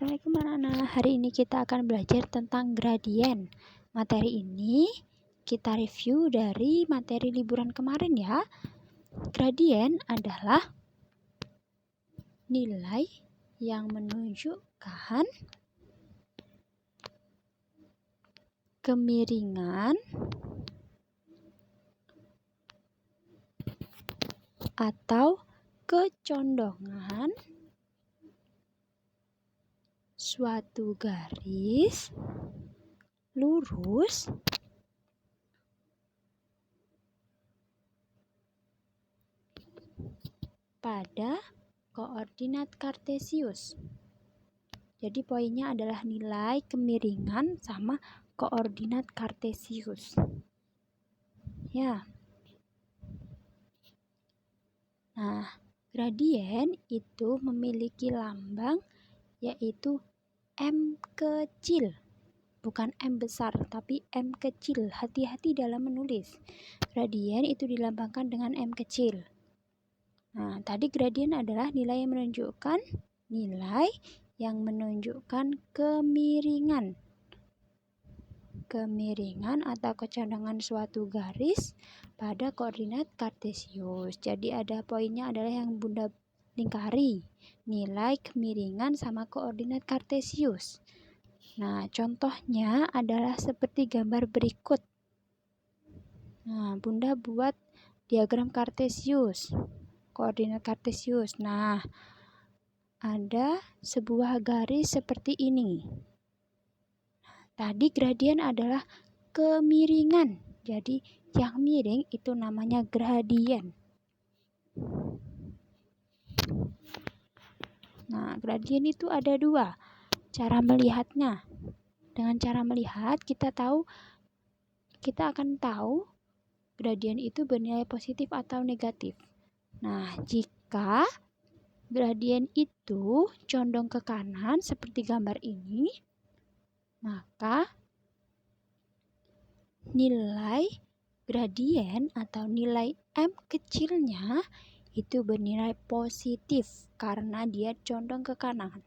Assalamualaikum anak-anak. Hari ini kita akan belajar tentang gradien. Materi ini kita review dari materi liburan kemarin ya. Gradien adalah nilai yang menunjukkan kemiringan atau kecondongan suatu garis lurus pada koordinat kartesius. Jadi poinnya adalah nilai kemiringan sama koordinat kartesius. Ya. Nah, gradien itu memiliki lambang yaitu M kecil. Bukan M besar, tapi M kecil. Hati-hati dalam menulis. Gradien itu dilambangkan dengan M kecil. Nah, tadi gradien adalah nilai yang menunjukkan kemiringan. Kemiringan atau kecondongan suatu garis pada koordinat kartesius. Jadi ada poinnya adalah yang Bunda lingkari. Nilai kemiringan sama koordinat kartesius. Nah, contohnya adalah seperti gambar berikut. Nah, Bunda buat diagram kartesius, koordinat kartesius. Nah, ada sebuah garis seperti ini. Tadi gradien adalah kemiringan. Jadi, yang miring itu namanya gradien. Nah, gradien itu ada dua cara melihatnya. Dengan cara melihat kita akan tahu gradien itu bernilai positif atau negatif. Nah, jika gradien itu condong ke kanan seperti gambar ini, maka nilai gradien atau nilai M kecilnya itu bernilai positif karena dia condong ke kanan.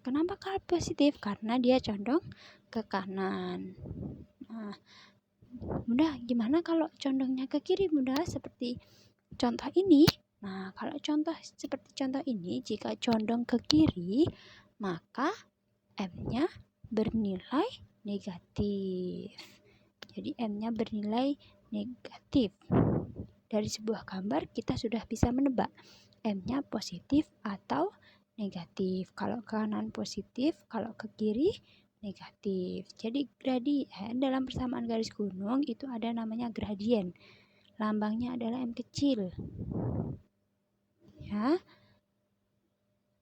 Kenapa kalau positif? Karena dia condong ke kanan. Nah, Bunda, gimana kalau condongnya ke kiri, Bunda? Seperti contoh ini. Nah, kalau seperti contoh ini, jika condong ke kiri, maka M-nya bernilai negatif. Jadi M-nya bernilai negatif. Dari sebuah gambar kita sudah bisa menebak M-nya positif atau negatif. Kalau ke kanan positif, kalau ke kiri negatif. Jadi gradien dalam persamaan garis gunung itu ada namanya gradien. Lambangnya adalah M kecil. Ya.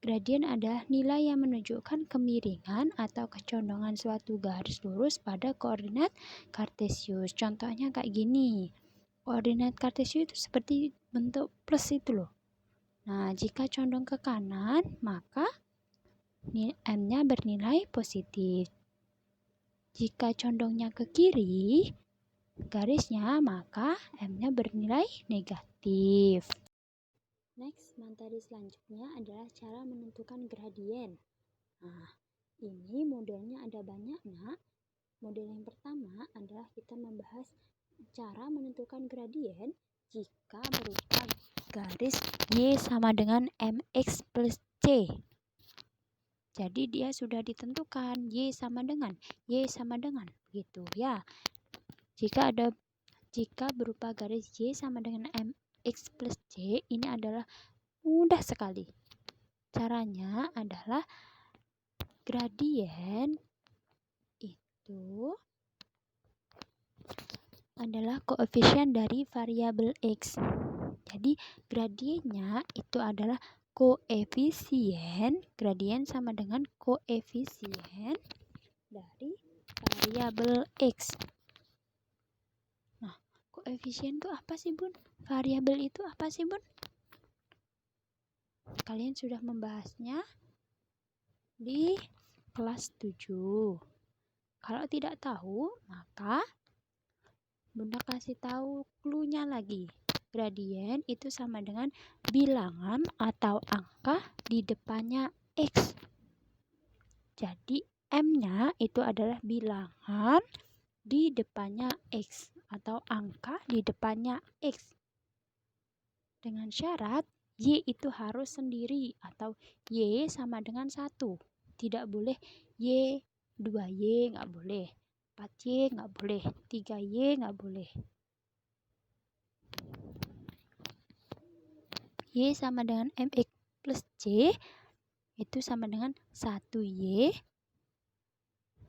Gradien adalah nilai yang menunjukkan kemiringan atau kecondongan suatu garis lurus pada koordinat kartesius. Contohnya kayak gini. Koordinat kartesius itu seperti bentuk plus itu loh. Nah, jika condong ke kanan, maka M-nya bernilai positif. Jika condongnya ke kiri, garisnya, maka M-nya bernilai negatif. Next, materi selanjutnya adalah cara menentukan gradien. Nah, ini modelnya ada banyak, Nak. Model yang pertama adalah kita membahas cara menentukan gradien jika berupa garis Y sama dengan MX plus C. Jadi dia sudah ditentukan Y sama dengan gitu ya. Jika berupa garis Y sama dengan MX plus C, ini adalah mudah sekali. Caranya adalah gradien itu adalah koefisien dari variabel X. Jadi gradiennya itu adalah koefisien, gradien sama dengan koefisien dari variabel X. Nah, koefisien itu apa sih, Bun? Variabel itu apa sih, Bun? Kalian sudah membahasnya di kelas 7. Kalau tidak tahu, maka Bunda kasih tahu clue-nya lagi. Gradien itu sama dengan bilangan atau angka di depannya X. Jadi M-nya itu adalah bilangan di depannya X atau angka di depannya X. Dengan syarat Y itu harus sendiri atau Y sama dengan 1. Tidak boleh Y, 2Y nggak boleh, 4Y nggak boleh, 3Y nggak boleh. Y sama dengan MX plus C itu sama dengan 1Y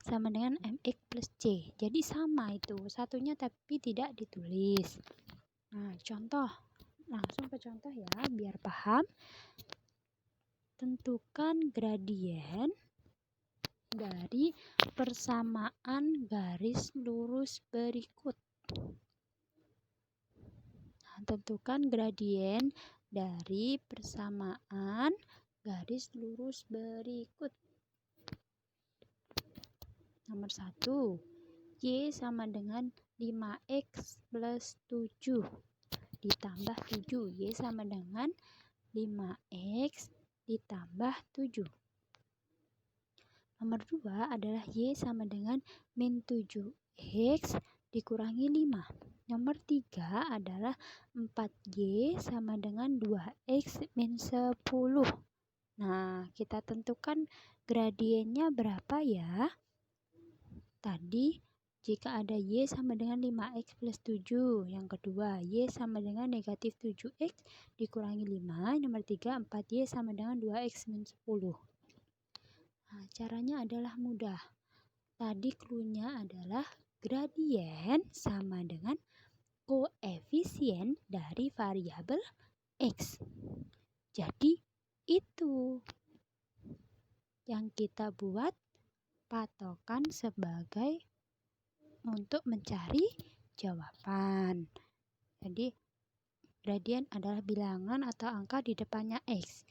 sama dengan MX plus C. Jadi sama itu, satunya tapi tidak ditulis. Nah, contoh. Langsung ke contoh ya, biar paham. Tentukan gradien dari persamaan garis lurus berikut. Nah, tentukan gradien dari persamaan garis lurus berikut. Nomor 1, Y sama dengan 5X plus 7 ditambah 7. Y sama dengan 5X ditambah 7. Nomor 2 adalah Y sama dengan min 7X dikurangi 5. Nomor 3 adalah 4Y sama dengan 2X min 10. Nah, kita tentukan gradiennya berapa ya? Tadi jika ada Y sama dengan 5X plus 7. Yang kedua, Y sama dengan negatif 7X dikurangi 5. Nomor 3, 4Y sama dengan 2X min 10. Nah, caranya adalah mudah. Tadi cluenya adalah gradien sama dengan koefisien dari variabel X. Jadi, itu yang kita buat patokan sebagai untuk mencari jawaban. Jadi gradien adalah bilangan atau angka di depannya X.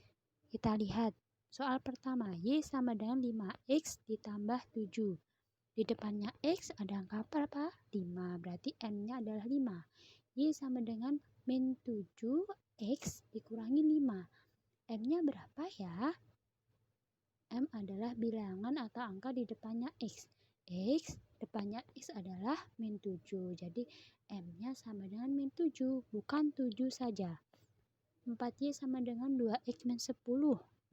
Kita lihat soal pertama, Y sama dengan 5X ditambah 7. Di depannya X ada angka berapa? 5, berarti M-nya adalah 5. Y sama dengan min 7X dikurangi 5. M-nya berapa ya? M adalah bilangan atau angka di depannya X. X depannya X adalah min 7. Jadi M-nya sama dengan min 7, bukan 7 saja. 4Y sama dengan 2X min 10.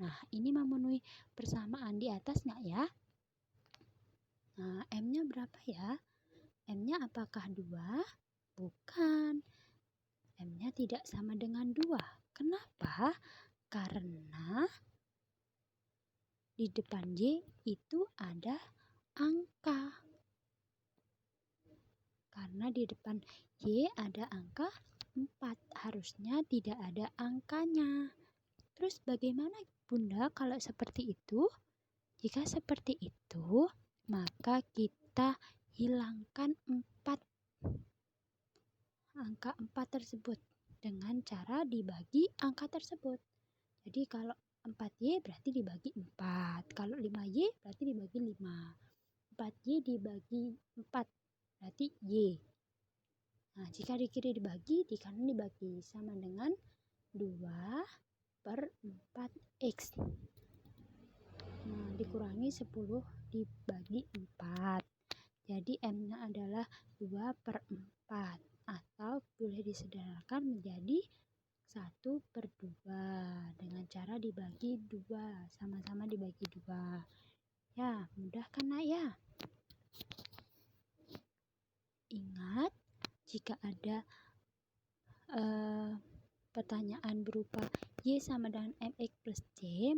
Nah, ini memenuhi persamaan di atas nggak ya? Nah, M-nya berapa ya? M-nya apakah 2? Bukan. M-nya tidak sama dengan 2. Kenapa? Karena di depan Y itu ada angka. Karena di depan Y ada angka 4. Harusnya tidak ada angkanya. Terus bagaimana Bunda kalau seperti itu? Jika seperti itu, maka kita hilangkan 4. Angka 4 tersebut dengan cara dibagi angka tersebut. Jadi kalau 4Y berarti dibagi 4. Kalau 5Y berarti dibagi 5. 4Y dibagi 4 berarti Y. Nah, jika di kiri dibagi, di kanan dibagi. Sama dengan 2/4X. Nah, dikurangi 10 dibagi 4. Jadi M-nya adalah 2/4. Atau boleh disederhanakan menjadi 1/2 dengan cara dibagi 2, sama-sama dibagi 2. Ya, mudah kan Nak ya? Ingat, jika ada pertanyaan berupa Y sama dengan MX plus C,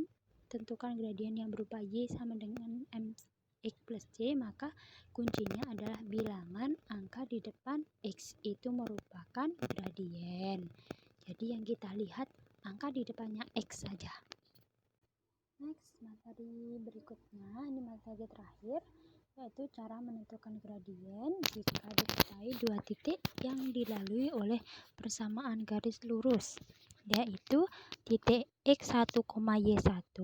tentukan gradien yang berupa Y sama dengan MX plus C, maka kuncinya adalah bilangan angka di depan X itu merupakan gradien. Jadi yang kita lihat angka di depannya X saja. Next, materi berikutnya, ini materi terakhir, yaitu cara menentukan gradien jika diketahui 2 titik yang dilalui oleh persamaan garis lurus, yaitu titik X1, Y1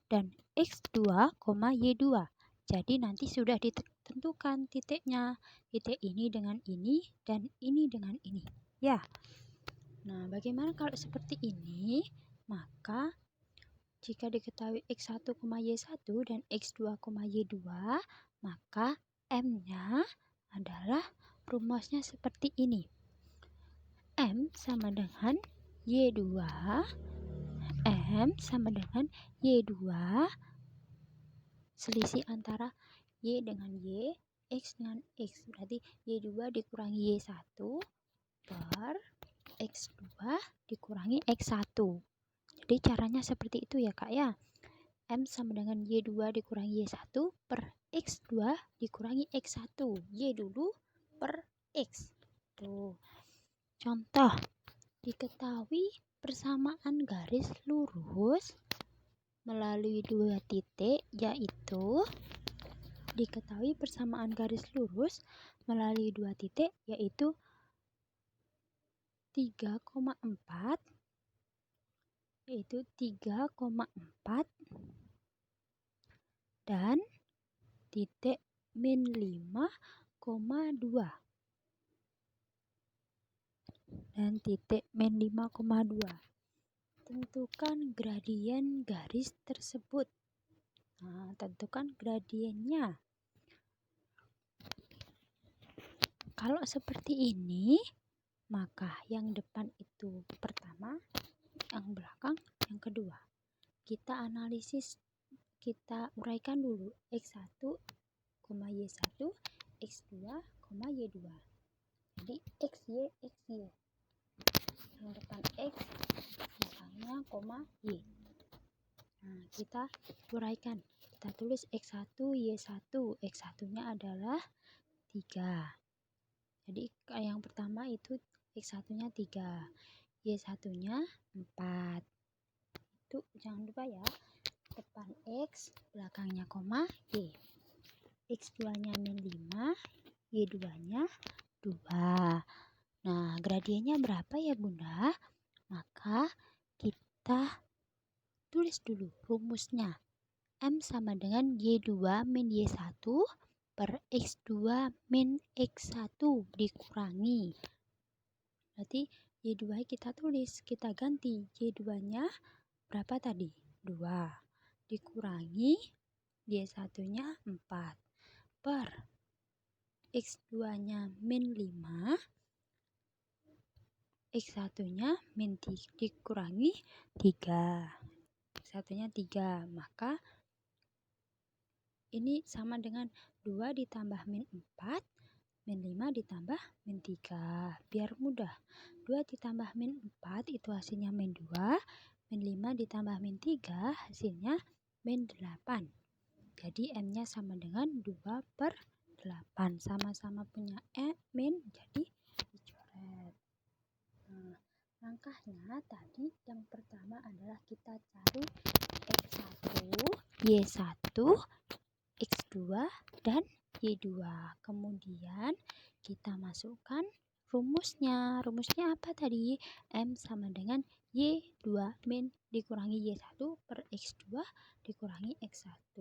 dan X2, Y2. Jadi nanti sudah ditentukan titiknya, titik ini dengan ini dan ini dengan ini. Ya. Nah, bagaimana kalau seperti ini? Maka Jika diketahui X1, Y1 dan X2, Y2, maka M-nya adalah rumusnya seperti ini. M sama dengan Y2, M sama dengan Y2, selisih antara Y dengan Y, X dengan X, berarti Y2 dikurangi Y1 per X2 dikurangi X1. Jadi caranya seperti itu ya Kak ya. M sama dengan Y2 dikurangi Y1 per X2 dikurangi X1. Y dulu per X. Tuh. Contoh, diketahui persamaan garis lurus melalui dua titik, yaitu diketahui persamaan garis lurus melalui dua titik yaitu 3,4 dan titik min 5,2 dan titik min 5,2. Tentukan gradien garis tersebut. Nah, tentukan gradiennya. Kalau seperti ini, maka yang depan itu pertama, yang belakang yang kedua. Kita analisis, kita uraikan dulu X1, Y1, X2, Y2. Jadi XY, XY. Yang depan X, belakangnya Y. Nah, kita uraikan. Kita tulis X1, Y1. X1-nya adalah 3. Jadi yang pertama itu X1-nya 3. Y1-nya 4. Itu jangan lupa ya. Depan X, belakangnya Y. X2-nya min 5, Y2-nya 2. Nah, gradiennya berapa ya Bunda? Maka kita tulis dulu rumusnya. M sama dengan Y2 min Y1 per X2 min X1 dikurangi. Berarti Y2 kita tulis, kita ganti. Y2-nya berapa tadi? 2. Dikurangi Y1-nya 4 per X2-nya min 5, X1-nya min 3 dikurangi 3. X1-nya 3, maka ini sama dengan 2 ditambah min 4, min 5 ditambah min 3. Biar mudah. 2 ditambah min 4 itu hasilnya min 2, min 5 ditambah min 3 hasilnya min 8. Jadi M-nya sama dengan 2 per 8. Sama-sama punya min, jadi dicoret. Nah, langkahnya tadi yang pertama adalah kita cari X1, Y1, X2, dan Y2. Kemudian kita masukkan rumusnya. Rumusnya apa tadi? M sama dengan Y2 min dikurangi Y1 per X2 dikurangi X1.